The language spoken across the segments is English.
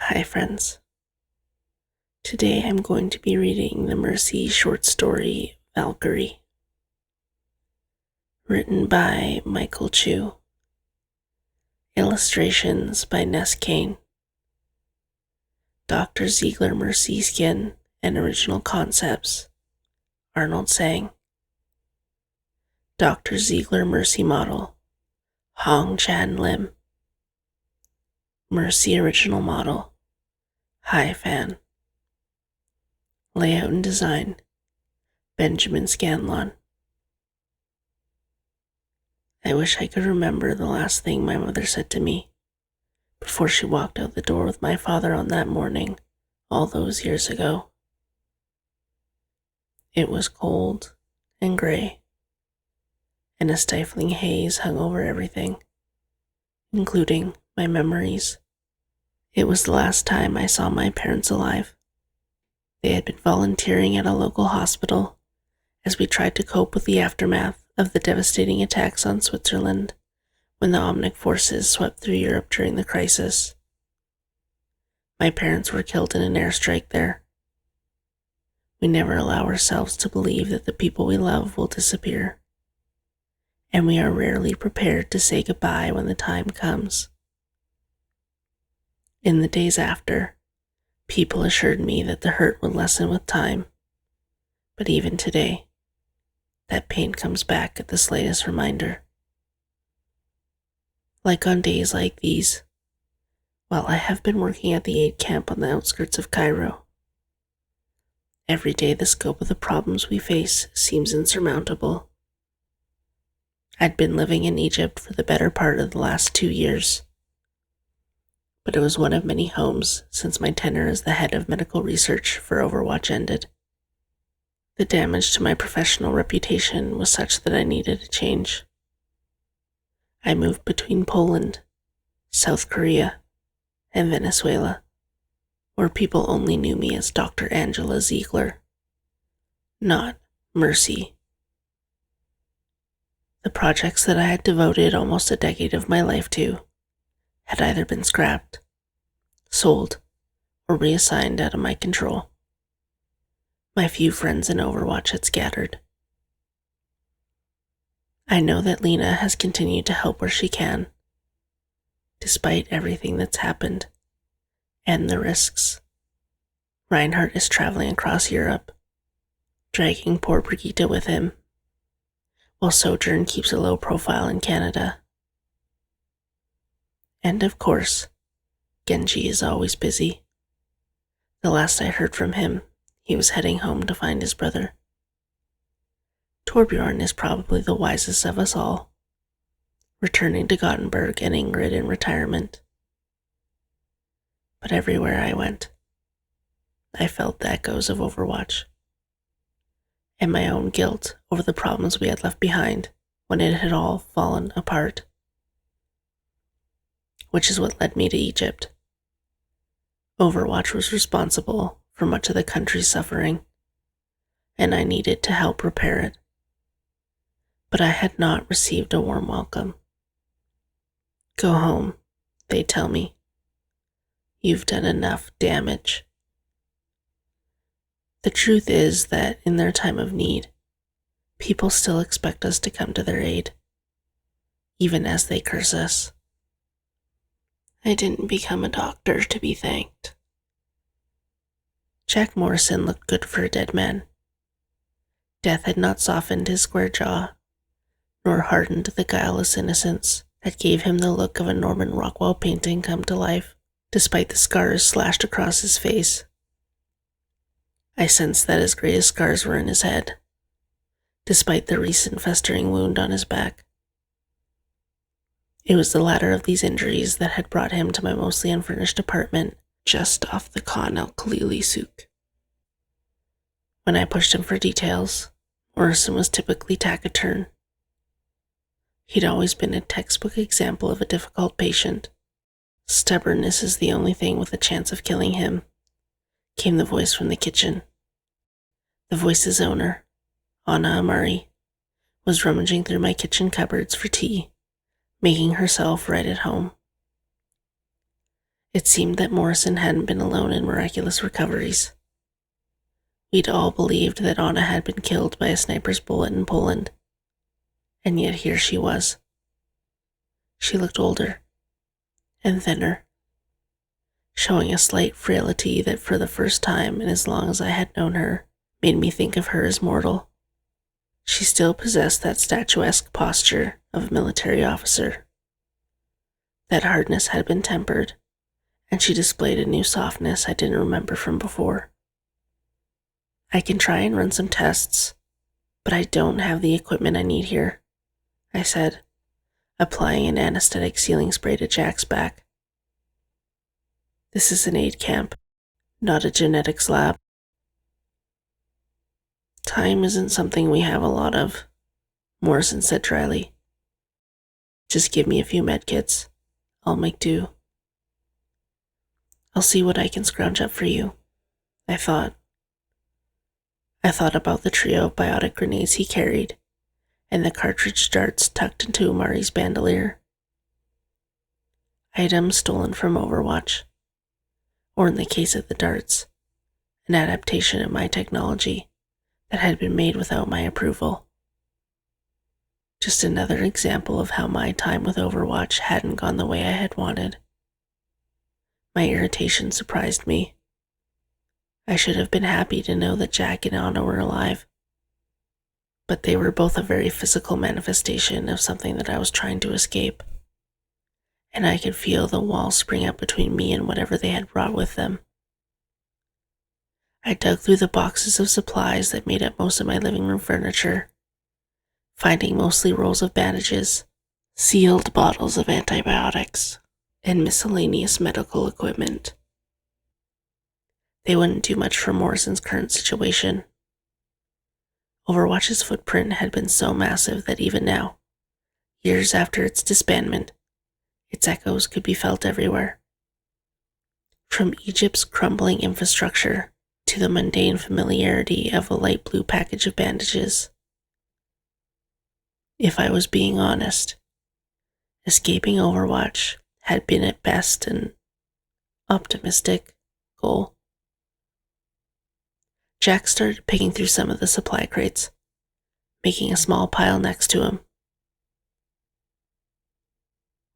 Hi friends. Today I'm going to be reading the Mercy short story Valkyrie, written by Michael Chu, illustrations by Ness Kane, Dr. Zeigler Mercy skin and original concepts, Arnold Sang, Dr. Zeigler Mercy model, Hong Chan Lim, Mercy original model, Hai Fan. Layout and design, Benjamin Scanlon. I wish I could remember the last thing my mother said to me before she walked out the door with my father on that morning all those years ago. It was cold and gray, and a stifling haze hung over everything, including my memories. It was the last time I saw my parents alive. They had been volunteering at a local hospital as we tried to cope with the aftermath of the devastating attacks on Switzerland when the Omnic forces swept through Europe during the crisis. My parents were killed in an airstrike there. We never allow ourselves to believe that the people we love will disappear, and we are rarely prepared to say goodbye when the time comes. In the days after, people assured me that the hurt would lessen with time, but even today, that pain comes back at the slightest reminder. Like on days like these, while I have been working at the aid camp on the outskirts of Cairo, every day the scope of the problems we face seems insurmountable. I'd been living in Egypt for the better part of the last 2 years, but it was one of many homes since my tenure as the head of medical research for Overwatch ended. The damage to my professional reputation was such that I needed a change. I moved between Poland, South Korea, and Venezuela, where people only knew me as Dr. Angela Zeigler, not Mercy. The projects that I had devoted almost a decade of my life to had either been scrapped, sold, or reassigned out of my control. My few friends in Overwatch had scattered. I know that Lena has continued to help where she can, despite everything that's happened, and the risks. Reinhardt is traveling across Europe, dragging poor Brigitte with him, while Sojourn keeps a low profile in Canada. And of course, Genji is always busy. The last I heard from him, he was heading home to find his brother. Torbjorn is probably the wisest of us all, returning to Gothenburg and Ingrid in retirement. But everywhere I went, I felt the echoes of Overwatch, and my own guilt over the problems we had left behind when it had all fallen apart. Which is what led me to Egypt. Overwatch was responsible for much of the country's suffering, and I needed to help repair it. But I had not received a warm welcome. Go home, they tell me. You've done enough damage. The truth is that in their time of need, people still expect us to come to their aid, even as they curse us. I didn't become a doctor to be thanked. Jack Morrison looked good for a dead man. Death had not softened his square jaw, nor hardened the guileless innocence that gave him the look of a Norman Rockwell painting come to life, despite the scars slashed across his face. I sensed that his greatest scars were in his head, despite the recent festering wound on his back. It was the latter of these injuries that had brought him to my mostly unfurnished apartment just off the Khan El Khalili souk. When I pushed him for details, Morrison was typically taciturn. He'd always been a textbook example of a difficult patient. Stubbornness is the only thing with a chance of killing him, came the voice from the kitchen. The voice's owner, Anna Amari, was rummaging through my kitchen cupboards for tea, making herself right at home. It seemed that Morrison hadn't been alone in miraculous recoveries. We'd all believed that Anna had been killed by a sniper's bullet in Poland. And yet here she was. She looked older and thinner, showing a slight frailty that for the first time in as long as I had known her made me think of her as mortal. She still possessed that statuesque posture of a military officer. That hardness had been tempered, and she displayed a new softness I didn't remember from before. I can try and run some tests, but I don't have the equipment I need here, I said, applying an anesthetic sealing spray to Jack's back. This is an aid camp, not a genetics lab. Time isn't something we have a lot of, Morrison said dryly. Just give me a few medkits. I'll make do. I'll see what I can scrounge up for you, I thought. I thought about the trio of biotic grenades he carried, and the cartridge darts tucked into Amari's bandolier. Items stolen from Overwatch, or in the case of the darts, an adaptation of my technology that had been made without my approval. Just another example of how my time with Overwatch hadn't gone the way I had wanted. My irritation surprised me. I should have been happy to know that Jack and Anna were alive, but they were both a very physical manifestation of something that I was trying to escape, and I could feel the wall spring up between me and whatever they had brought with them. I dug through the boxes of supplies that made up most of my living room furniture, finding mostly rolls of bandages, sealed bottles of antibiotics, and miscellaneous medical equipment. They wouldn't do much for Morrison's current situation. Overwatch's footprint had been so massive that even now, years after its disbandment, its echoes could be felt everywhere. From Egypt's crumbling infrastructure to the mundane familiarity of a light blue package of bandages. If I was being honest, escaping Overwatch had been at best an optimistic goal. Jack started picking through some of the supply crates, making a small pile next to him.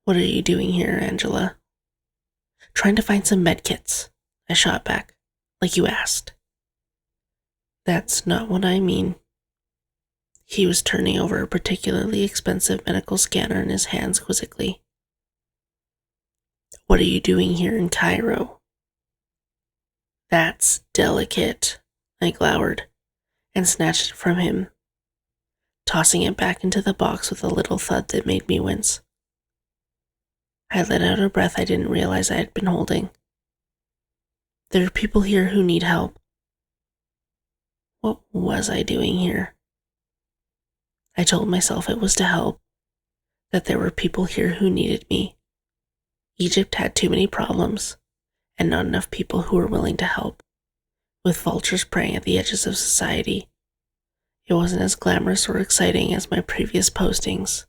What are you doing here, Angela? Trying to find some medkits, I shot back, like you asked. That's not what I mean. He was turning over a particularly expensive medical scanner in his hands quizzically. What are you doing here in Cairo? That's delicate, I glowered, and snatched it from him, tossing it back into the box with a little thud that made me wince. I let out a breath I didn't realize I had been holding. There are people here who need help. What was I doing here? I told myself it was to help, that there were people here who needed me. Egypt had too many problems, and not enough people who were willing to help, with vultures preying at the edges of society. It wasn't as glamorous or exciting as my previous postings,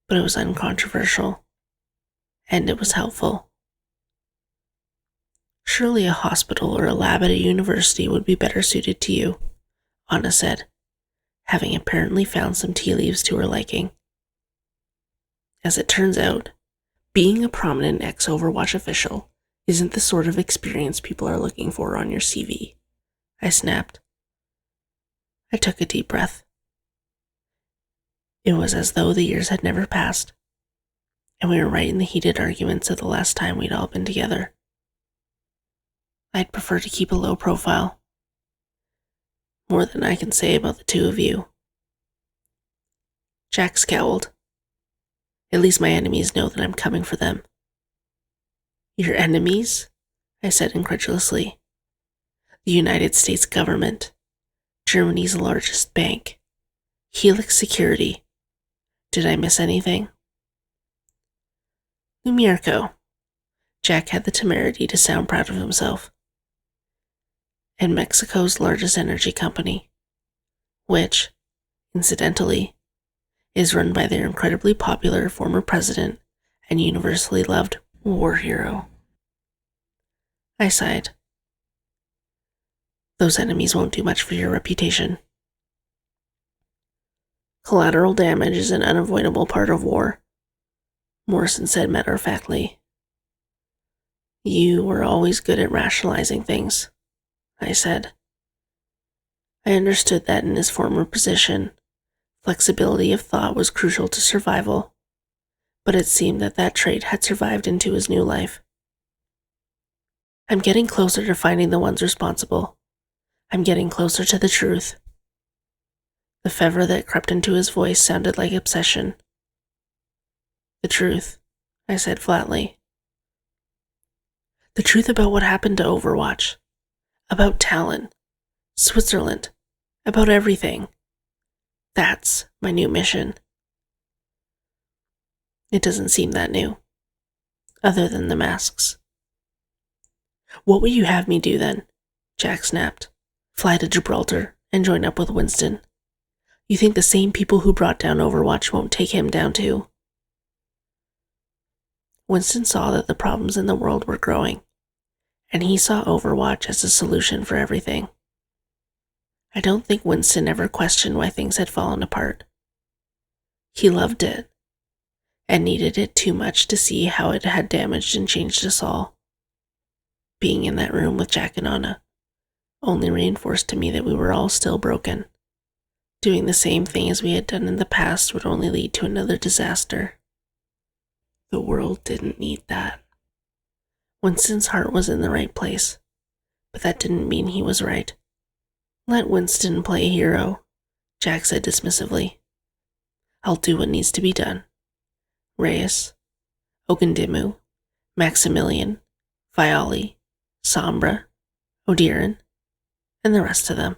but it was uncontroversial, and it was helpful. Surely a hospital or a lab at a university would be better suited to you, Anna said, having apparently found some tea leaves to her liking. As it turns out, being a prominent ex-Overwatch official isn't the sort of experience people are looking for on your CV, I snapped. I took a deep breath. It was as though the years had never passed, and we were right in the heated arguments of the last time we'd all been together. I'd prefer to keep a low profile. More than I can say about the two of you. Jack scowled. At least my enemies know that I'm coming for them. Your enemies? I said incredulously. The United States government, Germany's largest bank, Helix Security. Did I miss anything? Lumirko. Jack had the temerity to sound proud of himself. And Mexico's largest energy company, which, incidentally, is run by their incredibly popular former president and universally loved war hero. I sighed. Those enemies won't do much for your reputation. Collateral damage is an unavoidable part of war, Morrison said matter-of-factly. You were always good at rationalizing things, I said. I understood that in his former position, flexibility of thought was crucial to survival, but it seemed that that trait had survived into his new life. I'm getting closer to finding the ones responsible. I'm getting closer to the truth. The fervor that crept into his voice sounded like obsession. The truth, I said flatly. The truth about what happened to Overwatch. About Talon. Switzerland. About everything. That's my new mission. It doesn't seem that new. Other than the masks. What will you have me do then? Jack snapped. Fly to Gibraltar and join up with Winston. You think the same people who brought down Overwatch won't take him down too? Winston saw that the problems in the world were growing, and he saw Overwatch as a solution for everything. I don't think Winston ever questioned why things had fallen apart. He loved it, and needed it too much to see how it had damaged and changed us all. Being in that room with Jack and Anna only reinforced to me that we were all still broken. Doing the same thing as we had done in the past would only lead to another disaster. The world didn't need that. Winston's heart was in the right place, but that didn't mean he was right. Let Winston play hero, Jack said dismissively. I'll do what needs to be done. Reyes, Ogundimu, Maximilian, Viali, Sombra, Odiran, and the rest of them.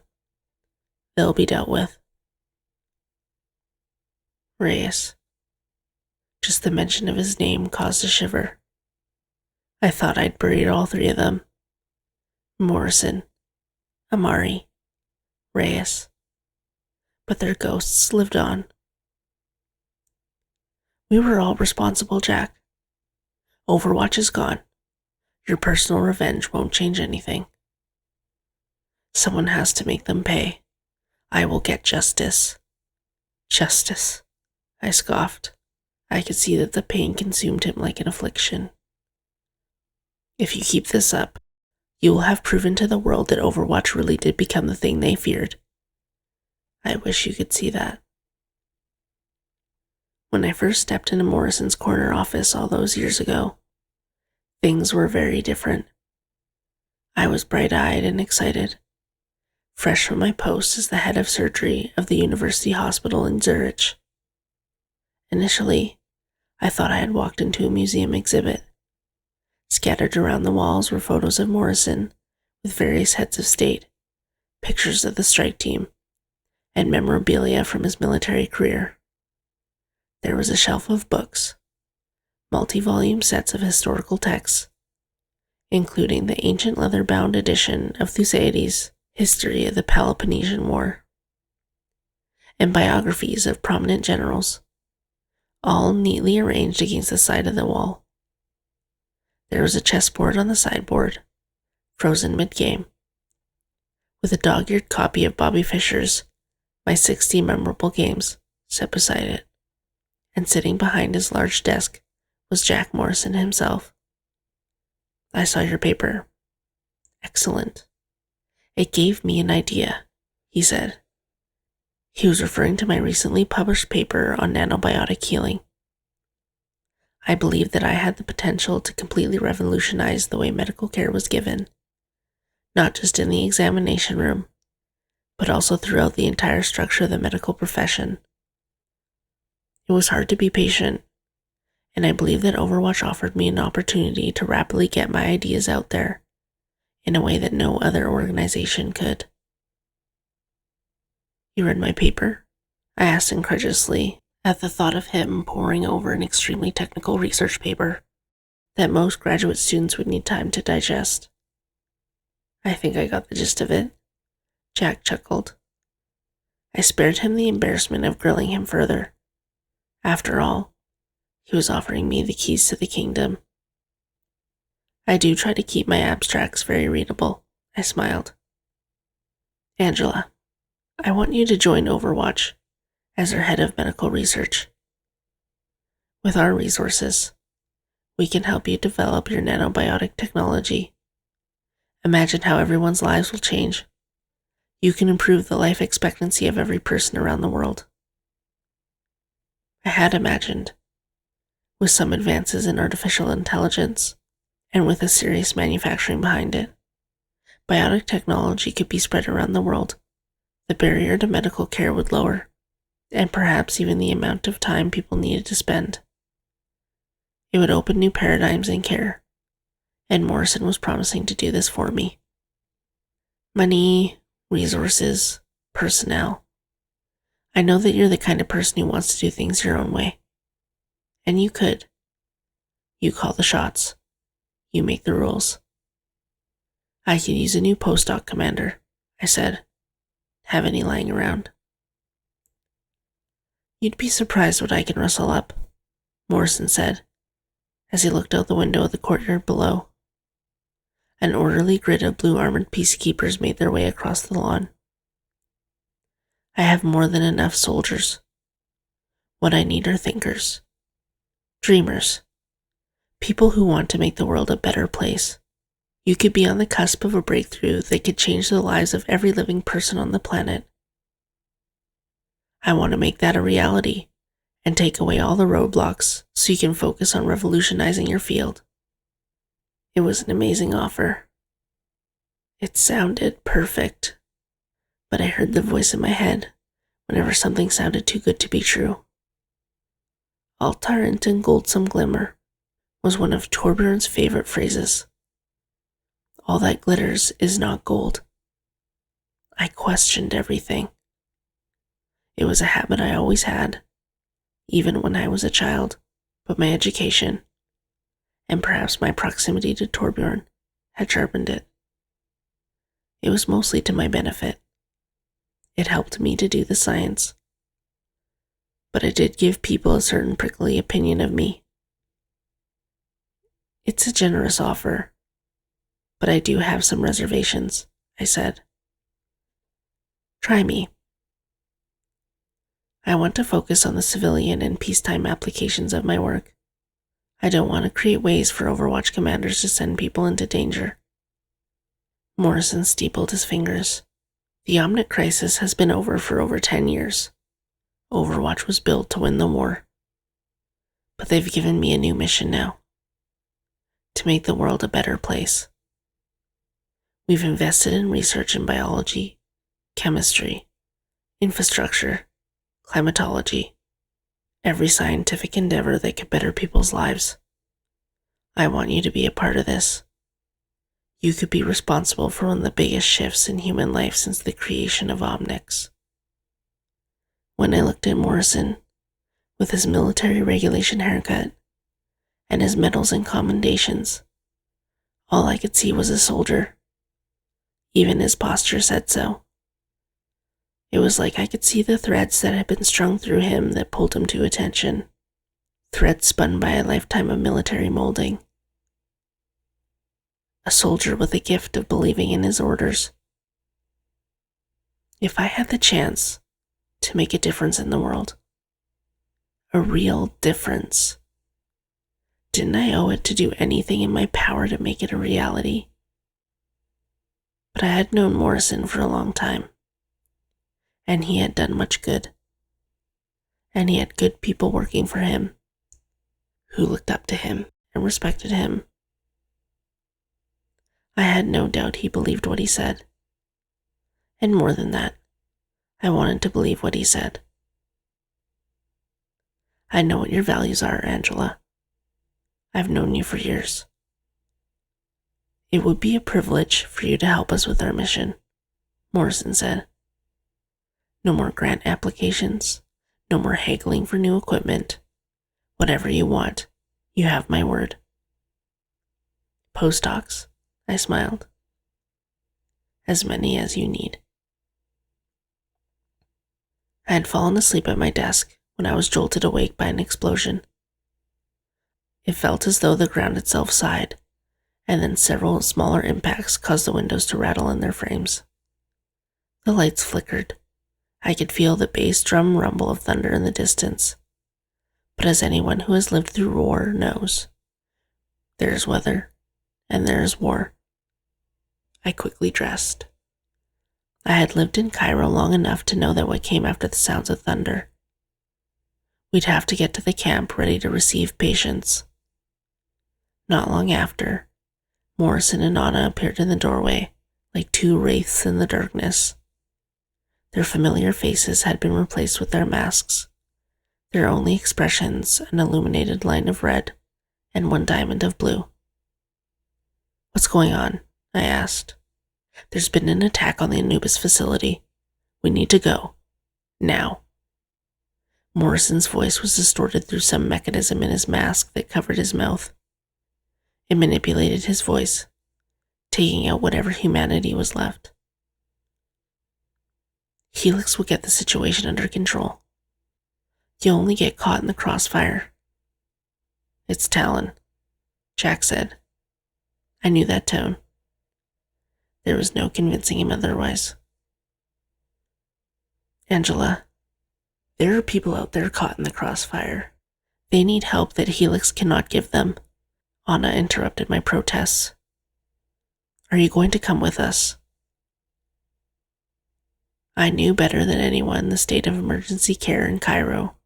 They'll be dealt with. Reyes. Just the mention of his name caused a shiver. I thought I'd buried all three of them. Morrison, Amari, Reyes. But their ghosts lived on. We were all responsible, Jack. Overwatch is gone. Your personal revenge won't change anything. Someone has to make them pay. I will get justice. Justice, I scoffed. I could see that the pain consumed him like an affliction. If you keep this up, you will have proven to the world that Overwatch really did become the thing they feared. I wish you could see that. When I first stepped into Morrison's corner office all those years ago, things were very different. I was bright-eyed and excited, fresh from my post as the head of surgery of the University Hospital in Zurich. Initially, I thought I had walked into a museum exhibit. Scattered around the walls were photos of Morrison with various heads of state, pictures of the strike team, and memorabilia from his military career. There was a shelf of books, multi-volume sets of historical texts, including the ancient leather-bound edition of Thucydides' History of the Peloponnesian War, and biographies of prominent generals, all neatly arranged against the side of the wall. There was a chessboard on the sideboard, frozen mid-game, with a dog-eared copy of Bobby Fischer's My 60 Memorable Games set beside it, and sitting behind his large desk was Jack Morrison himself. I saw your paper. Excellent. It gave me an idea, he said. He was referring to my recently published paper on nanobiotic healing. I believed that I had the potential to completely revolutionize the way medical care was given, not just in the examination room, but also throughout the entire structure of the medical profession. It was hard to be patient, and I believe that Overwatch offered me an opportunity to rapidly get my ideas out there in a way that no other organization could. You read my paper? I asked incredulously at the thought of him poring over an extremely technical research paper that most graduate students would need time to digest. I think I got the gist of it, Jack chuckled. I spared him the embarrassment of grilling him further. After all, he was offering me the keys to the kingdom. I do try to keep my abstracts very readable, I smiled. Angela, I want you to join Overwatch as our head of medical research. With our resources, we can help you develop your nanobiotic technology. Imagine how everyone's lives will change. You can improve the life expectancy of every person around the world. I had imagined, with some advances in artificial intelligence, and with a serious manufacturing behind it, biotic technology could be spread around the world. The barrier to medical care would lower, and perhaps even the amount of time people needed to spend. It would open new paradigms in care, and Morrison was promising to do this for me. Money, resources, personnel. I know that you're the kind of person who wants to do things your own way. And you could. You call the shots. You make the rules. I could use a new postdoc commander, I said. Have any lying around? You'd be surprised what I can rustle up, Morrison said, as he looked out the window of the courtyard below. An orderly grid of blue-armored peacekeepers made their way across the lawn. I have more than enough soldiers. What I need are thinkers, dreamers, people who want to make the world a better place. You could be on the cusp of a breakthrough that could change the lives of every living person on the planet. I want to make that a reality and take away all the roadblocks so you can focus on revolutionizing your field. It was an amazing offer. It sounded perfect, but I heard the voice in my head whenever something sounded too good to be true. Altarent and gold some glimmer was one of Torbjorn's favorite phrases. All that glitters is not gold. I questioned everything. It was a habit I always had, even when I was a child, but my education, and perhaps my proximity to Torbjorn, had sharpened it. It was mostly to my benefit. It helped me to do the science. But it did give people a certain prickly opinion of me. It's a generous offer, but I do have some reservations, I said. Try me. I want to focus on the civilian and peacetime applications of my work. I don't want to create ways for Overwatch commanders to send people into danger. Morrison steepled his fingers. The Omnic crisis has been over for over 10 years. Overwatch was built to win the war. But they've given me a new mission now. To make the world a better place. We've invested in research in biology, chemistry, infrastructure, climatology, every scientific endeavor that could better people's lives. I want you to be a part of this. You could be responsible for one of the biggest shifts in human life since the creation of Omnics. When I looked at Morrison, with his military regulation haircut and his medals and commendations, all I could see was a soldier. Even his posture said so. It was like I could see the threads that had been strung through him that pulled him to attention, threads spun by a lifetime of military molding. A soldier with a gift of believing in his orders. If I had the chance to make a difference in the world, a real difference, didn't I owe it to do anything in my power to make it a reality? But I had known Morrison for a long time, and he had done much good. And he had good people working for him, who looked up to him and respected him. I had no doubt he believed what he said. And more than that, I wanted to believe what he said. I know what your values are, Angela. I've known you for years. It would be a privilege for you to help us with our mission, Morrison said. No more grant applications, no more haggling for new equipment. Whatever you want, you have my word. Postdocs, I smiled. As many as you need. I had fallen asleep at my desk when I was jolted awake by an explosion. It felt as though the ground itself sighed, and then several smaller impacts caused the windows to rattle in their frames. The lights flickered. I could feel the bass drum rumble of thunder in the distance. But as anyone who has lived through war knows, there is weather, and there is war. I quickly dressed. I had lived in Cairo long enough to know that what came after the sounds of thunder. We'd have to get to the camp ready to receive patients. Not long after, Morrison and Anna appeared in the doorway, like two wraiths in the darkness. Their familiar faces had been replaced with their masks, their only expressions an illuminated line of red and one diamond of blue. "What's going on?" I asked. "There's been an attack on the Anubis facility. We need to go. Now." Morrison's voice was distorted through some mechanism in his mask that covered his mouth. It manipulated his voice, taking out whatever humanity was left. "Helix will get the situation under control. You'll only get caught in the crossfire." "It's Talon," Jack said. I knew that tone. There was no convincing him otherwise. "Angela, there are people out there caught in the crossfire. They need help that Helix cannot give them." Anna interrupted my protests. "Are you going to come with us?" I knew better than anyone the state of emergency care in Cairo.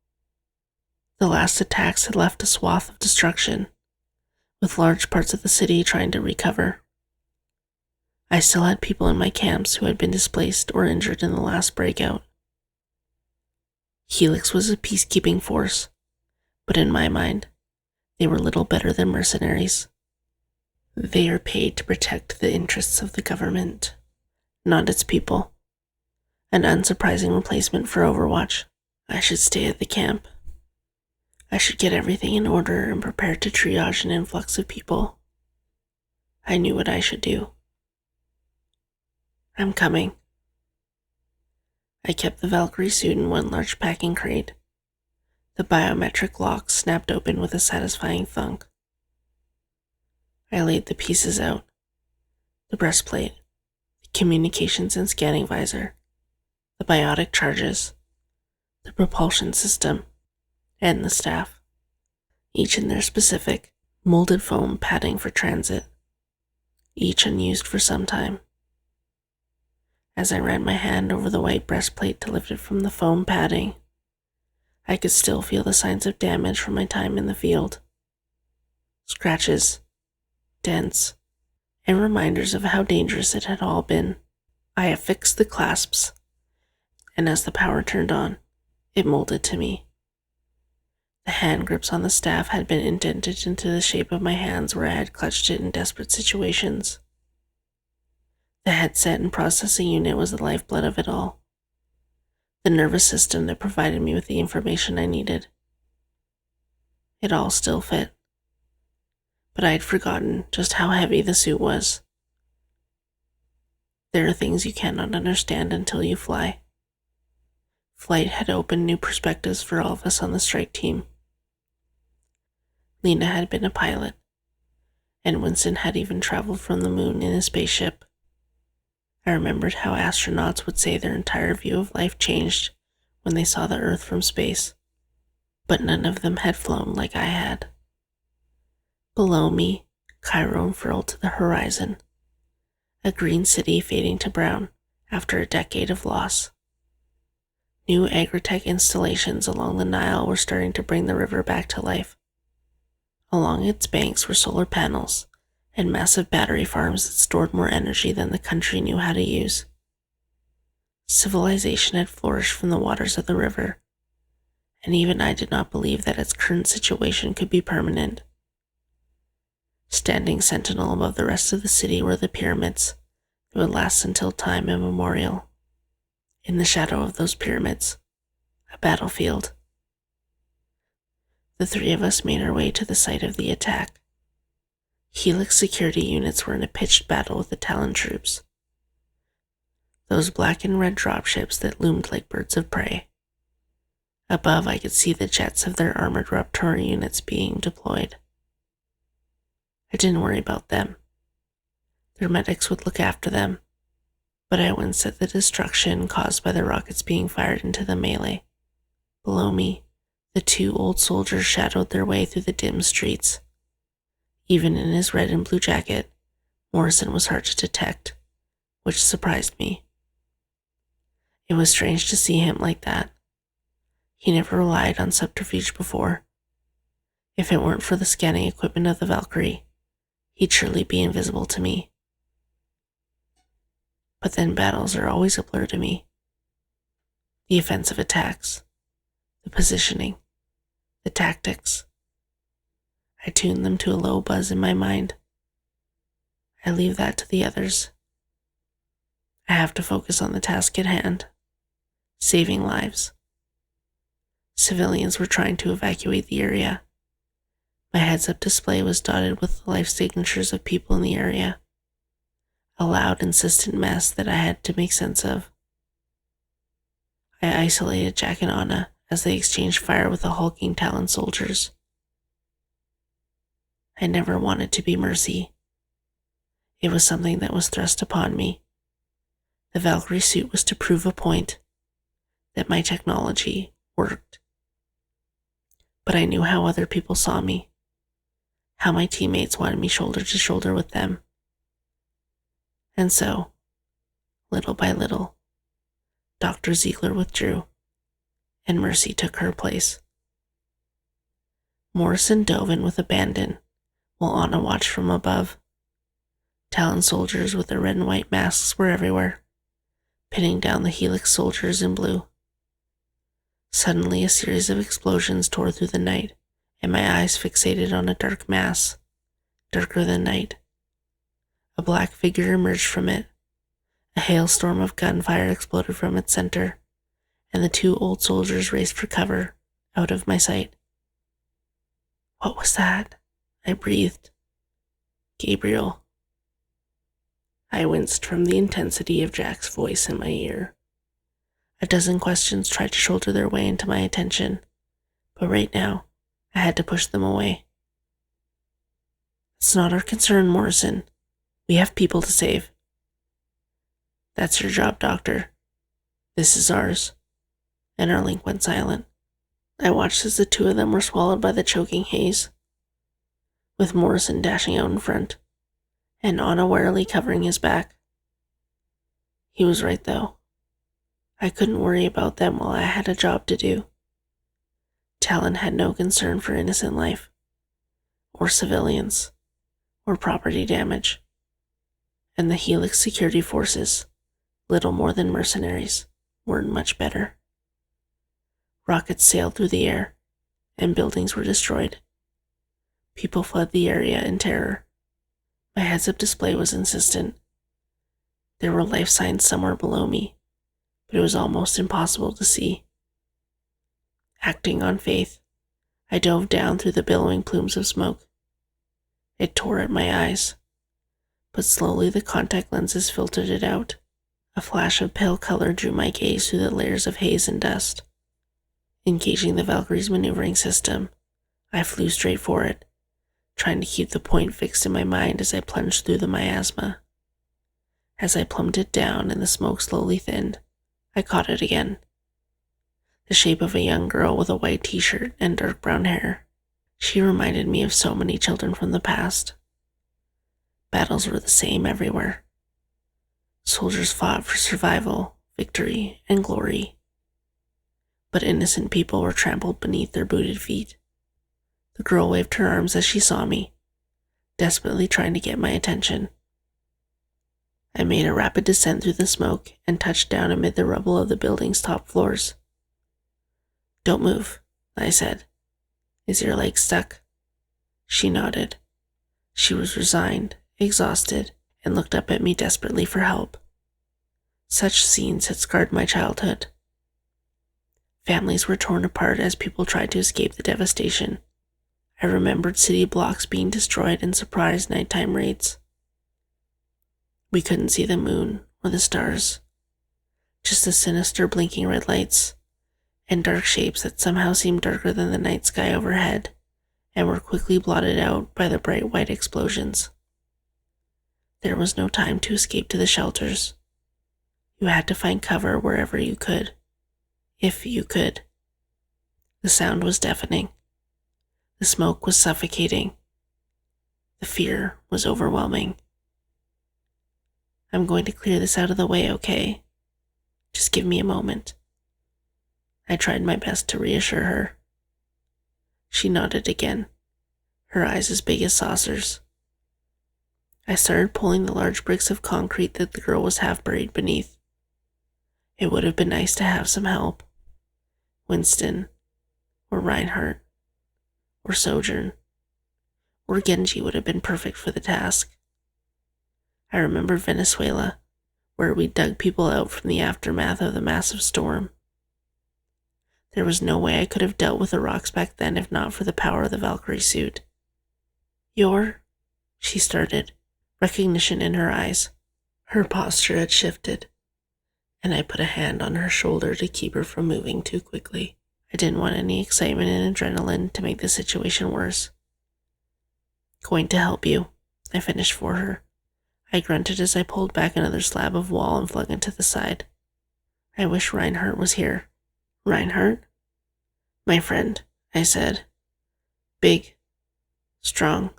The last attacks had left a swath of destruction, with large parts of the city trying to recover. I still had people in my camps who had been displaced or injured in the last breakout. Helix was a peacekeeping force, but in my mind, they were little better than mercenaries. They are paid to protect the interests of the government, not its people. An unsurprising replacement for Overwatch. I should stay at the camp. I should get everything in order and prepare to triage an influx of people. I knew what I should do. "I'm coming." I kept the Valkyrie suit in one large packing crate. The biometric lock snapped open with a satisfying thunk. I laid the pieces out. The breastplate, the communications and scanning visor, the biotic charges, the propulsion system, and the staff, each in their specific, molded foam padding for transit, each unused for some time. As I ran my hand over the white breastplate to lift it from the foam padding, I could still feel the signs of damage from my time in the field. Scratches, dents, and reminders of how dangerous it had all been. I affixed the clasps, and as the power turned on, it molded to me. The hand grips on the staff had been indented into the shape of my hands where I had clutched it in desperate situations. The headset and processing unit was the lifeblood of it all. The nervous system that provided me with the information I needed. It all still fit. But I had forgotten just how heavy the suit was. There are things you cannot understand until you fly. Flight had opened new perspectives for all of us on the strike team. Lena had been a pilot, and Winston had even traveled from the moon in a spaceship. I remembered how astronauts would say their entire view of life changed when they saw the Earth from space, but none of them had flown like I had. Below me, Cairo unfurled to the horizon, a green city fading to brown after a decade of loss. New agritech installations along the Nile were starting to bring the river back to life. Along its banks were solar panels and massive battery farms that stored more energy than the country knew how to use. Civilization had flourished from the waters of the river, and even I did not believe that its current situation could be permanent. Standing sentinel above the rest of the city were the pyramids that would last until time immemorial. In the shadow of those pyramids, a battlefield. The three of us made our way to the site of the attack. Helix security units were in a pitched battle with the Talon troops. Those black and red dropships that loomed like birds of prey. Above, I could see the jets of their armored Raptor units being deployed. I didn't worry about them. Their medics would look after them, but I winced at the destruction caused by the rockets being fired into the melee. Below me, the two old soldiers shadowed their way through the dim streets. Even in his red and blue jacket, Morrison was hard to detect, which surprised me. It was strange to see him like that. He never relied on subterfuge before. If it weren't for the scanning equipment of the Valkyrie, he'd surely be invisible to me. But then battles are always a blur to me. The offensive attacks, the positioning, the tactics. I tune them to a low buzz in my mind. I leave that to the others. I have to focus on the task at hand, saving lives. Civilians were trying to evacuate the area. My heads-up display was dotted with the life signatures of people in the area. A loud, insistent mess that I had to make sense of. I isolated Jack and Anna as they exchanged fire with the hulking Talon soldiers. I never wanted to be Mercy. It was something that was thrust upon me. The Valkyrie suit was to prove a point, that my technology worked. But I knew how other people saw me, how my teammates wanted me shoulder to shoulder with them. And so, little by little, Dr. Zeigler withdrew, and Mercy took her place. Morrison dove in with abandon, while Anna watched from above. Talon soldiers with their red and white masks were everywhere, pinning down the Helix soldiers in blue. Suddenly, a series of explosions tore through the night, and my eyes fixated on a dark mass, darker than night. A black figure emerged from it. A hailstorm of gunfire exploded from its center, and the two old soldiers raced for cover, out of my sight. What was that? I breathed. Gabriel. I winced from the intensity of Jack's voice in my ear. A dozen questions tried to shoulder their way into my attention, but right now, I had to push them away. It's not our concern, Morrison. We have people to save. That's your job, Doctor. This is ours. And our link went silent. I watched as the two of them were swallowed by the choking haze, with Morrison dashing out in front, and unawarely covering his back. He was right, though. I couldn't worry about them while I had a job to do. Talon had no concern for innocent life, or civilians, or property damage. And the Helix security forces, little more than mercenaries, weren't much better. Rockets sailed through the air, and buildings were destroyed. People fled the area in terror. My heads-up display was insistent. There were life signs somewhere below me, but it was almost impossible to see. Acting on faith, I dove down through the billowing plumes of smoke. It tore at my eyes, but slowly the contact lenses filtered it out. A flash of pale color drew my gaze through the layers of haze and dust. Engaging the Valkyrie's maneuvering system, I flew straight for it, trying to keep the point fixed in my mind as I plunged through the miasma. As I plummeted down and the smoke slowly thinned, I caught it again. The shape of a young girl with a white t-shirt and dark brown hair. She reminded me of so many children from the past. Battles were the same everywhere. Soldiers fought for survival, victory, and glory. But innocent people were trampled beneath their booted feet. The girl waved her arms as she saw me, desperately trying to get my attention. I made a rapid descent through the smoke and touched down amid the rubble of the building's top floors. "Don't move," I said. "Is your leg stuck?" She nodded. She was resigned, exhausted, and looked up at me desperately for help. Such scenes had scarred my childhood. Families were torn apart as people tried to escape the devastation. I remembered city blocks being destroyed in surprise nighttime raids. We couldn't see the moon or the stars, just the sinister blinking red lights and dark shapes that somehow seemed darker than the night sky overhead and were quickly blotted out by the bright white explosions. There was no time to escape to the shelters. You had to find cover wherever you could. If you could. The sound was deafening. The smoke was suffocating. The fear was overwhelming. I'm going to clear this out of the way, okay? Just give me a moment. I tried my best to reassure her. She nodded again, her eyes as big as saucers. I started pulling the large bricks of concrete that the girl was half buried beneath. It would have been nice to have some help. Winston, or Reinhardt, or Sojourn, or Genji would have been perfect for the task. I remember Venezuela, where we dug people out from the aftermath of the massive storm. There was no way I could have dealt with the rocks back then if not for the power of the Valkyrie suit. She started, recognition in her eyes. Her posture had shifted, and I put a hand on her shoulder to keep her from moving too quickly. I didn't want any excitement and adrenaline to make the situation worse. Going to help you, I finished for her. I grunted as I pulled back another slab of wall and flung it to the side. I wish Reinhardt was here. Reinhardt? My friend, I said. Big, strong,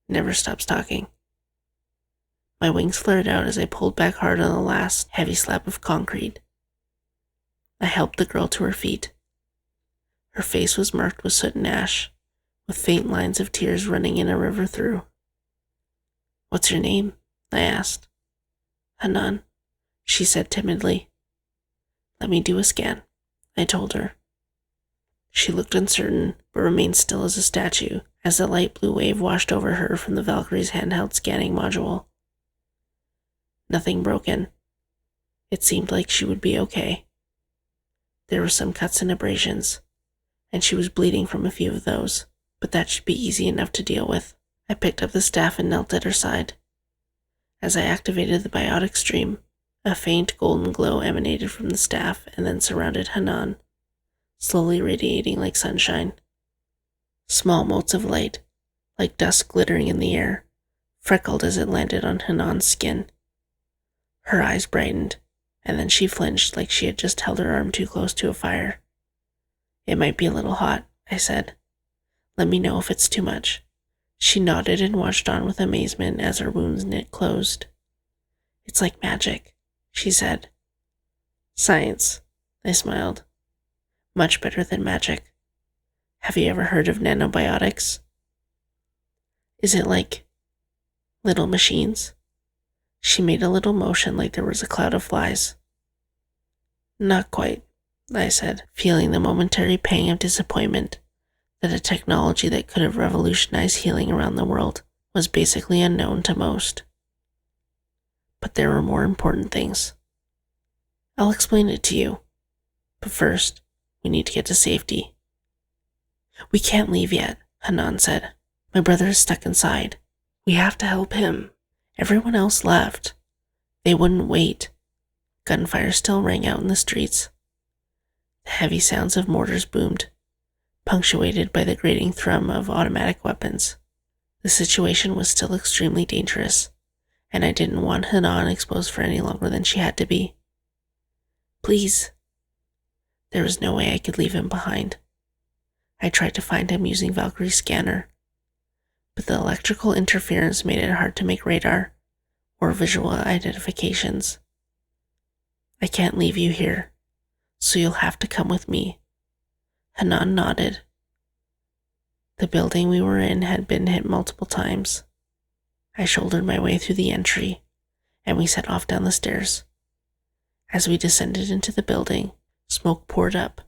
never stops talking. My wings flared out as I pulled back hard on the last heavy slab of concrete. I helped the girl to her feet. Her face was marked with soot and ash, with faint lines of tears running in a river through. What's your name? I asked. Hanan, she said timidly. Let me do a scan, I told her. She looked uncertain, but remained still as a statue as the light blue wave washed over her from the Valkyrie's handheld scanning module. Nothing broken. It seemed like she would be okay. There were some cuts and abrasions, and she was bleeding from a few of those, but that should be easy enough to deal with. I picked up the staff and knelt at her side. As I activated the biotic stream, a faint golden glow emanated from the staff and then surrounded Hanan, slowly radiating like sunshine. Small motes of light, like dust glittering in the air, freckled as it landed on Hanan's skin. Her eyes brightened, and then she flinched like she had just held her arm too close to a fire. It might be a little hot, I said. Let me know if it's too much. She nodded and watched on with amazement as her wounds knit closed. It's like magic, she said. Science, I smiled. Much better than magic. Have you ever heard of nanobiotics? Is it like little machines? She made a little motion like there was a cloud of flies. Not quite, I said, feeling the momentary pang of disappointment that a technology that could have revolutionized healing around the world was basically unknown to most. But there were more important things. I'll explain it to you. But first, we need to get to safety. We can't leave yet, Hanan said. My brother is stuck inside. We have to help him. Everyone else left. They wouldn't wait. Gunfire still rang out in the streets. The heavy sounds of mortars boomed, punctuated by the grating thrum of automatic weapons. The situation was still extremely dangerous, and I didn't want Hanan exposed for any longer than she had to be. Please. There was no way I could leave him behind. I tried to find him using Valkyrie's scanner, but the electrical interference made it hard to make radar or visual identifications. I can't leave you here, so you'll have to come with me. Hanan nodded. The building we were in had been hit multiple times. I shouldered my way through the entry, and we set off down the stairs. As we descended into the building, smoke poured up.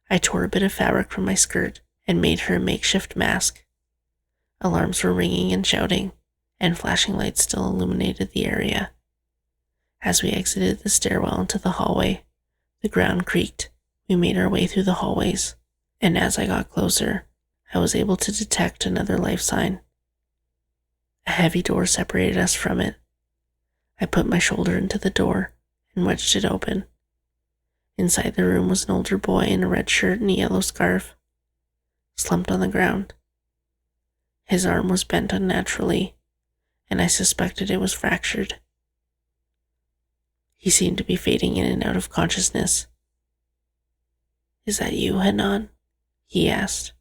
I tore a bit of fabric from my skirt and made her a makeshift mask. Alarms were ringing and shouting, and flashing lights still illuminated the area. As we exited the stairwell into the hallway, the ground creaked. We made our way through the hallways, and as I got closer, I was able to detect another life sign. A heavy door separated us from it. I put my shoulder into the door and wedged it open. Inside the room was an older boy in a red shirt and a yellow scarf, slumped on the ground. His arm was bent unnaturally, and I suspected it was fractured. He seemed to be fading in and out of consciousness. "Is that you, Hanan?" he asked,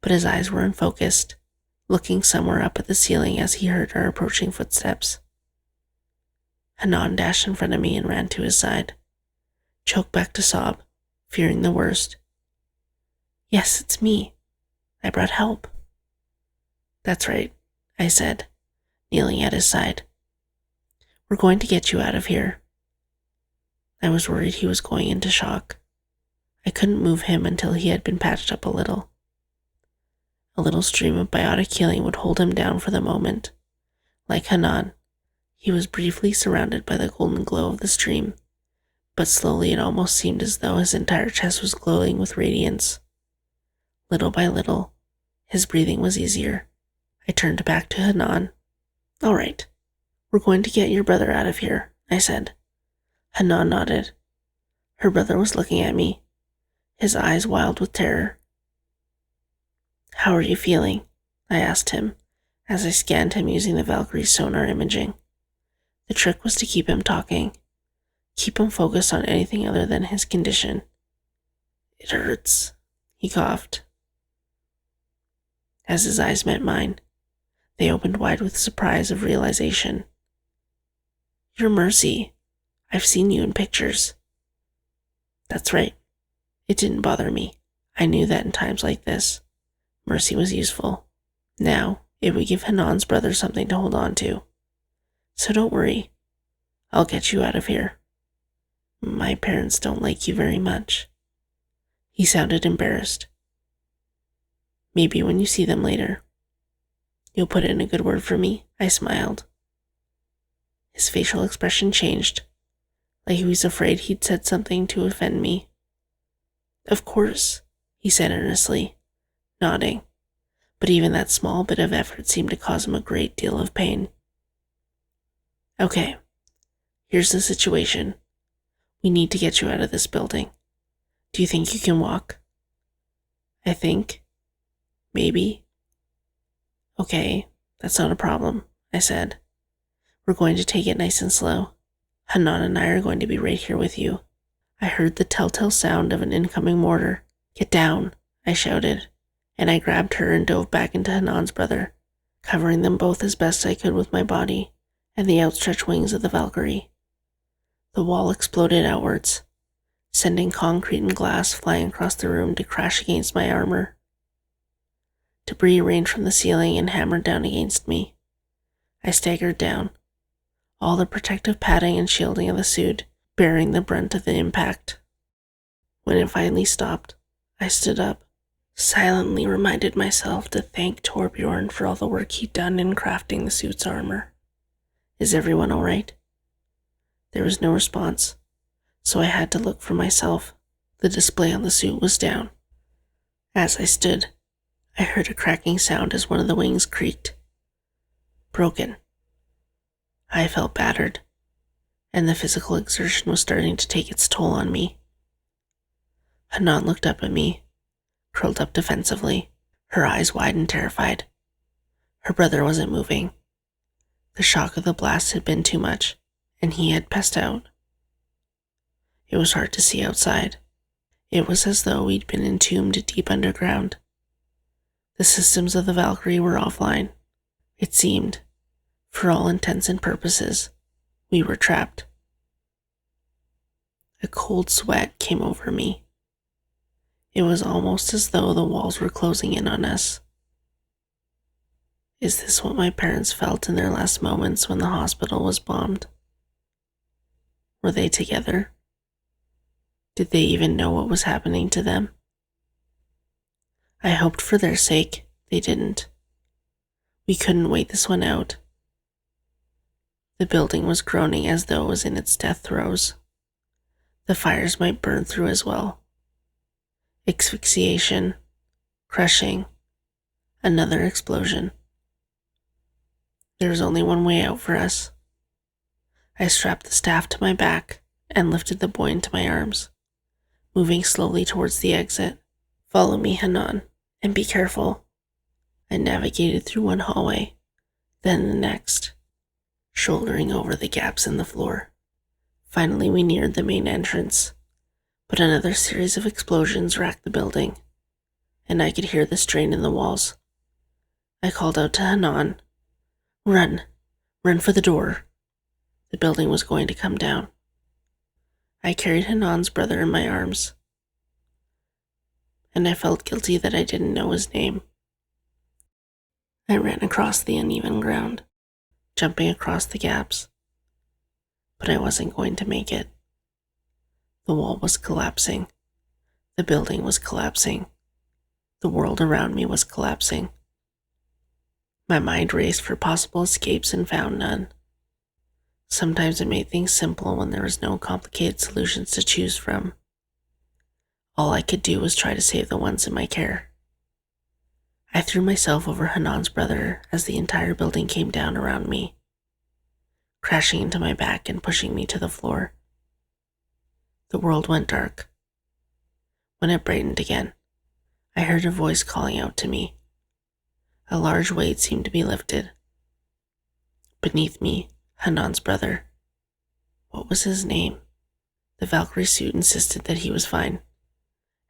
but his eyes were unfocused, looking somewhere up at the ceiling as he heard our approaching footsteps. Hanan dashed in front of me and ran to his side, choked back to sob, fearing the worst. "Yes, it's me. I brought help." "That's right," I said, kneeling at his side. "We're going to get you out of here." I was worried he was going into shock. I couldn't move him until he had been patched up a little. A little stream of biotic healing would hold him down for the moment. Like Hanan, he was briefly surrounded by the golden glow of the stream, but slowly it almost seemed as though his entire chest was glowing with radiance. Little by little, his breathing was easier. I turned back to Hanan. "All right, we're going to get your brother out of here," I said. Hanan nodded. Her brother was looking at me, his eyes wild with terror. "How are you feeling?" I asked him, as I scanned him using the Valkyrie's sonar imaging. The trick was to keep him talking, keep him focused on anything other than his condition. "It hurts," he coughed. As his eyes met mine, they opened wide with surprise of realization. "You're Mercy. I've seen you in pictures." That's right. It didn't bother me. I knew that in times like this, Mercy was useful. Now, it would give Hanan's brother something to hold on to. So don't worry. I'll get you out of here. My parents don't like you very much. He sounded embarrassed. Maybe when you see them later. You'll put in a good word for me? I smiled. His facial expression changed, like he was afraid he'd said something to offend me. Of course, he said earnestly, nodding, but even that small bit of effort seemed to cause him a great deal of pain. Okay, here's the situation. We need to get you out of this building. Do you think you can walk? I think. Maybe. Okay, that's not a problem, I said. We're going to take it nice and slow. Hanan and I are going to be right here with you. I heard the telltale sound of an incoming mortar. Get down, I shouted, and I grabbed her and dove back into Hanan's brother, covering them both as best I could with my body and the outstretched wings of the Valkyrie. The wall exploded outwards, sending concrete and glass flying across the room to crash against my armor. Debris rained from the ceiling and hammered down against me. I staggered down, all the protective padding and shielding of the suit bearing the brunt of the impact. When it finally stopped, I stood up, silently reminded myself to thank Torbjorn for all the work he'd done in crafting the suit's armor. Is everyone all right? There was no response, so I had to look for myself. The display on the suit was down. As I stood, I heard a cracking sound as one of the wings creaked. Broken. I felt battered, and the physical exertion was starting to take its toll on me. Hanan looked up at me, curled up defensively, her eyes wide and terrified. Her brother wasn't moving. The shock of the blast had been too much, and he had passed out. It was hard to see outside. It was as though we'd been entombed deep underground. The systems of the Valkyrie were offline. It seemed, for all intents and purposes, we were trapped. A cold sweat came over me. It was almost as though the walls were closing in on us. Is this what my parents felt in their last moments when the hospital was bombed? Were they together? Did they even know what was happening to them? I hoped for their sake they didn't. We couldn't wait this one out. The building was groaning as though it was in its death throes. The fires might burn through as well. Asphyxiation, crushing, another explosion. There was only one way out for us. I strapped the staff to my back and lifted the boy into my arms, moving slowly towards the exit. Follow me, Hanan, and be careful. I navigated through one hallway, then the next, shouldering over the gaps in the floor. Finally, we neared the main entrance, but another series of explosions racked the building, and I could hear the strain in the walls. I called out to Hanan, "Run! Run for the door!" The building was going to come down. I carried Hanan's brother in my arms, and I felt guilty that I didn't know his name. I ran across the uneven ground, jumping across the gaps, but I wasn't going to make it. The wall was collapsing. The building was collapsing. The world around me was collapsing. My mind raced for possible escapes and found none. Sometimes it made things simple when there was no complicated solutions to choose from. All I could do was try to save the ones in my care. I threw myself over Hanan's brother as the entire building came down around me, crashing into my back and pushing me to the floor. The world went dark. When it brightened again, I heard a voice calling out to me. A large weight seemed to be lifted. Beneath me, Hanan's brother. What was his name? The Valkyrie suit insisted that he was fine.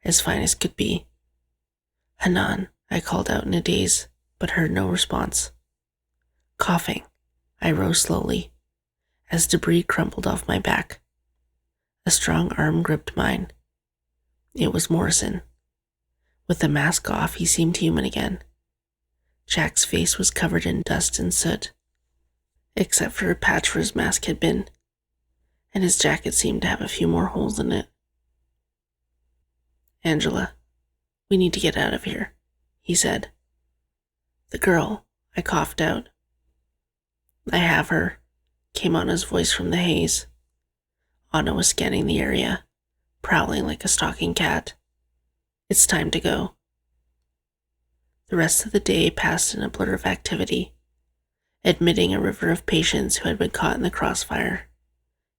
As fine as could be. "Hanan," I called out in a daze, but heard no response. Coughing, I rose slowly, as debris crumpled off my back. A strong arm gripped mine. It was Morrison. With the mask off, he seemed human again. Jack's face was covered in dust and soot, except for a patch where his mask had been, and his jacket seemed to have a few more holes in it. "Angela, we need to get out of here," he said. "The girl," I coughed out. "I have her," came Anna's voice from the haze. Anna was scanning the area, prowling like a stalking cat. "It's time to go." The rest of the day passed in a blur of activity, admitting a river of patients who had been caught in the crossfire,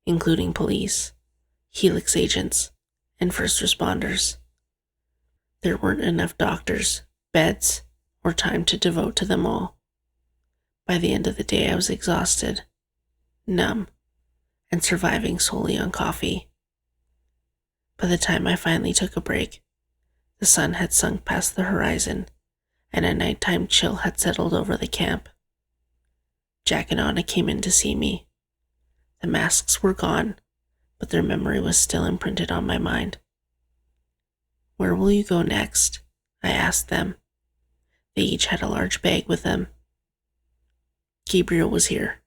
including police, Helix agents, and first responders. There weren't enough doctors, beds, or time to devote to them all. By the end of the day, I was exhausted, numb, and surviving solely on coffee. By the time I finally took a break, the sun had sunk past the horizon, and a nighttime chill had settled over the camp. Jack and Anna came in to see me. The masks were gone, but their memory was still imprinted on my mind. "Where will you go next?" I asked them. They each had a large bag with them. "Gabriel was here.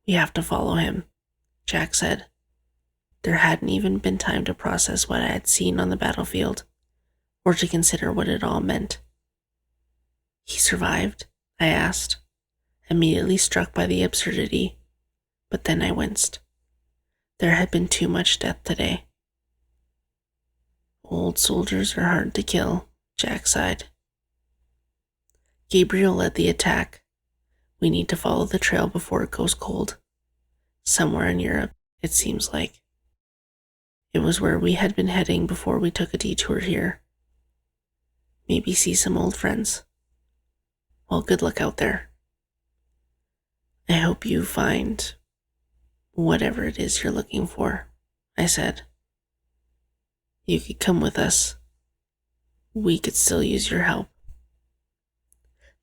We have to follow him," Jack said. There hadn't even been time to process what I had seen on the battlefield, or to consider what it all meant. "He survived?" I asked, immediately struck by the absurdity, but then I winced. There had been too much death today. "Old soldiers are hard to kill," Jack sighed. "Gabriel led the attack. We need to follow the trail before it goes cold. Somewhere in Europe, it seems like. It was where we had been heading before we took a detour here. Maybe see some old friends. Well, good luck out there. I hope you find whatever it is you're looking for," I said. "You could come with us. We could still use your help."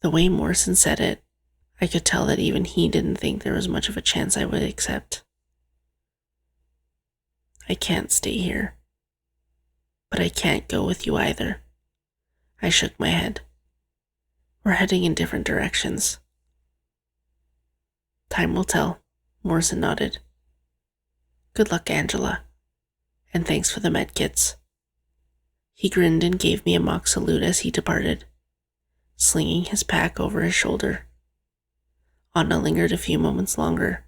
The way Morrison said it, I could tell that even he didn't think there was much of a chance I would accept. "I can't stay here. But I can't go with you either." I shook my head. "We're heading in different directions." "Time will tell," Morrison nodded. "Good luck, Angela. And thanks for the med kits." He grinned and gave me a mock salute as he departed, slinging his pack over his shoulder. Anna lingered a few moments longer,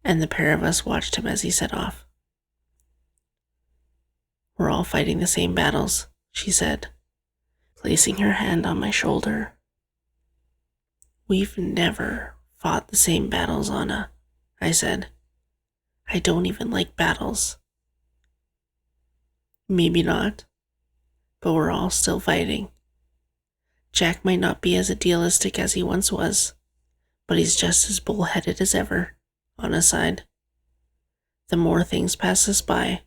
and the pair of us watched him as he set off. "We're all fighting the same battles," she said, placing her hand on my shoulder. "We've never fought the same battles, Anna," I said. "I don't even like battles." "Maybe not, but we're all still fighting. Jack might not be as idealistic as he once was, but he's just as bullheaded as ever, on a side. The more things pass us by,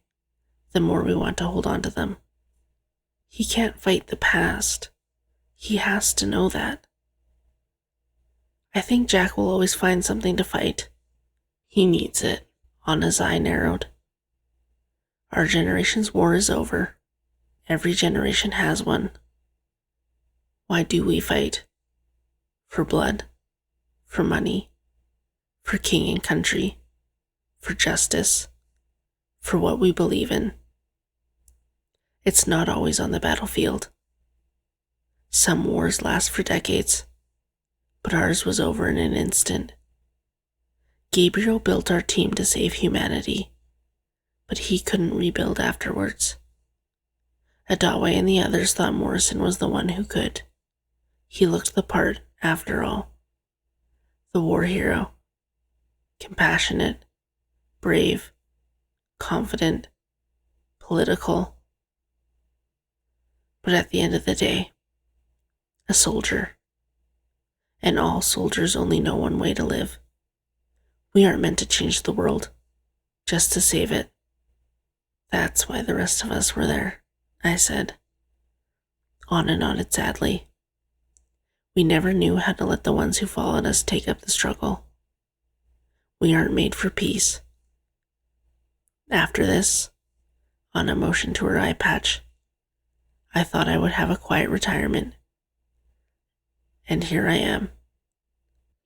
the more we want to hold on to them. He can't fight the past. He has to know that. I think Jack will always find something to fight. He needs it. Anna's eye narrowed. Our generation's war is over. Every generation has one. Why do we fight? For blood? For money? For king and country? For justice? For what we believe in? It's not always on the battlefield. Some wars last for decades, but ours was over in an instant. Gabriel built our team to save humanity, but he couldn't rebuild afterwards. Adawe and the others thought Morrison was the one who could. He looked the part, after all. The war hero. Compassionate, brave, confident, political. But at the end of the day, a soldier. And all soldiers only know one way to live. We aren't meant to change the world, just to save it. That's why the rest of us were there, I said. Anna nodded sadly. We never knew how to let the ones who followed us take up the struggle. We aren't made for peace. After this, Anna motioned to her eye patch. I thought I would have a quiet retirement. And here I am.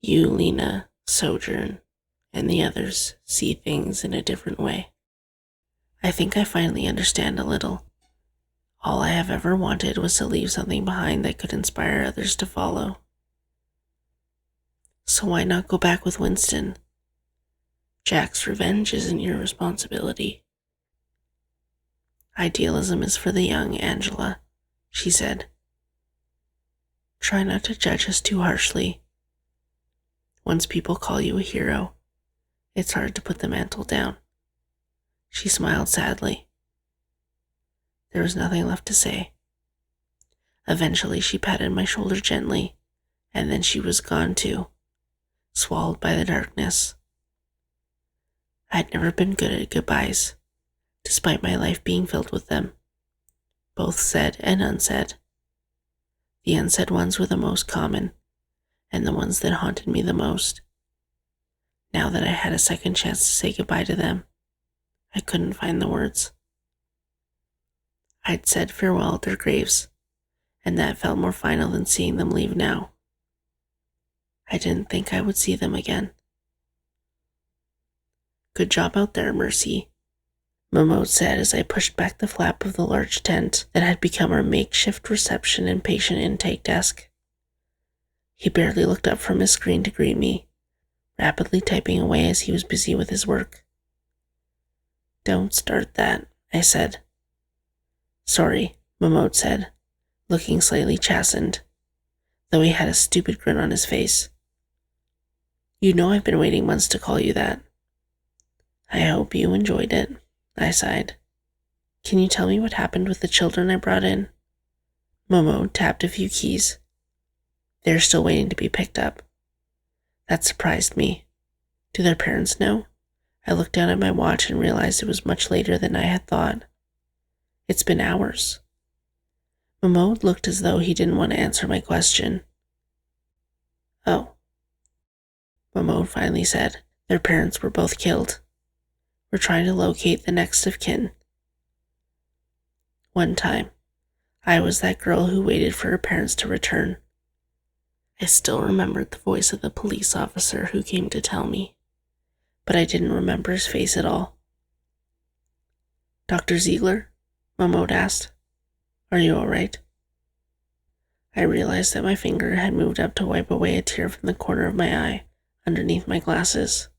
You, Lena, Sojourn, and the others see things in a different way. I think I finally understand a little. All I have ever wanted was to leave something behind that could inspire others to follow. So why not go back with Winston? Jack's revenge isn't your responsibility. Idealism is for the young, Angela, she said. Try not to judge us too harshly. Once people call you a hero, it's hard to put the mantle down. She smiled sadly. There was nothing left to say. Eventually, she patted my shoulder gently, and then she was gone too, swallowed by the darkness. I'd never been good at goodbyes, despite my life being filled with them, both said and unsaid. The unsaid ones were the most common, and the ones that haunted me the most. Now that I had a second chance to say goodbye to them, I couldn't find the words. I'd said farewell at their graves, and that felt more final than seeing them leave now. I didn't think I would see them again. Good job out there, Mercy, Momot said as I pushed back the flap of the large tent that had become our makeshift reception and patient intake desk. He barely looked up from his screen to greet me, rapidly typing away as he was busy with his work. Don't start that, I said. Sorry, Momot said, looking slightly chastened, though he had a stupid grin on his face. You know I've been waiting months to call you that. I hope you enjoyed it, I sighed. Can you tell me what happened with the children I brought in? Momot tapped a few keys. They're still waiting to be picked up. That surprised me. Do their parents know? I looked down at my watch and realized it was much later than I had thought. It's been hours. Momot looked as though he didn't want to answer my question. Oh. Momot finally said. Their parents were both killed. We're trying to locate the next of kin. One time, I was that girl who waited for her parents to return. I still remembered the voice of the police officer who came to tell me, but I didn't remember his face at all. Dr. Zeigler? Momot asked. Are you all right? I realized that my finger had moved up to wipe away a tear from the corner of my eye, underneath my glasses.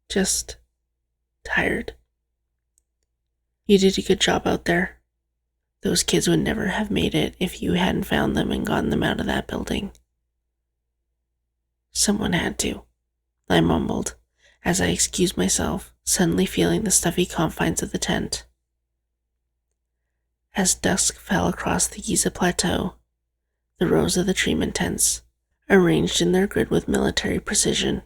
Just tired. You did a good job out there. Those kids would never have made it if you hadn't found them and gotten them out of that building. Someone had to, I mumbled, as I excused myself, suddenly feeling the stuffy confines of the tent. As dusk fell across the Giza Plateau, the rows of the treatment tents, arranged in their grid with military precision.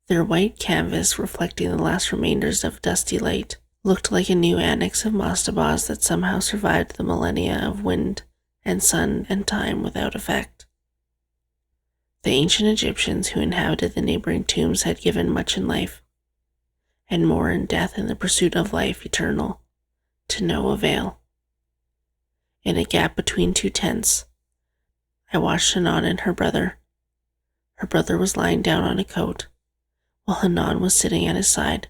Their white canvas, reflecting the last remainders of dusty light, looked like a new annex of mastabas that somehow survived the millennia of wind and sun and time without effect. The ancient Egyptians who inhabited the neighboring tombs had given much in life, and more in death in the pursuit of life eternal, to no avail. In a gap between two tents, I watched Hanan and her brother. Her brother was lying down on a coat, while Hanan was sitting at his side,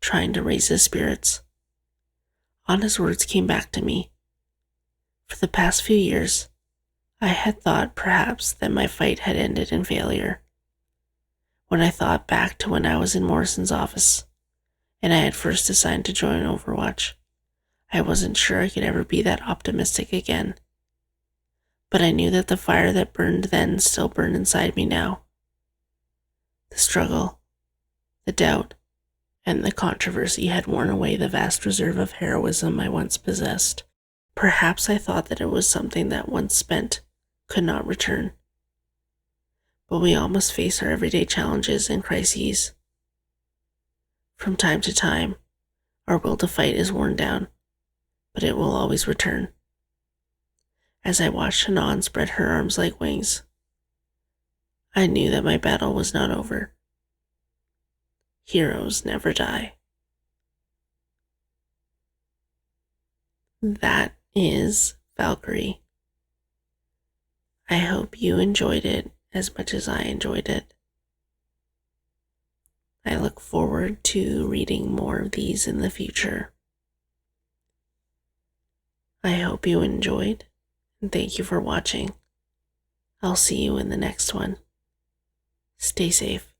trying to raise his spirits. Anna's words came back to me. For the past few years, I had thought perhaps that my fight had ended in failure. When I thought back to when I was in Morrison's office, and I had first decided to join Overwatch, I wasn't sure I could ever be that optimistic again. But I knew that the fire that burned then still burned inside me now. The struggle, the doubt, and the controversy had worn away the vast reserve of heroism I once possessed. Perhaps I thought that it was something that once spent could not return. But we all must face our everyday challenges and crises. From time to time, our will to fight is worn down, but it will always return. As I watched Hanan spread her arms like wings, I knew that my battle was not over. Heroes never die. That is Valkyrie. I hope you enjoyed it as much as I enjoyed it. I look forward to reading more of these in the future. I hope you enjoyed, and thank you for watching. I'll see you in the next one. Stay safe.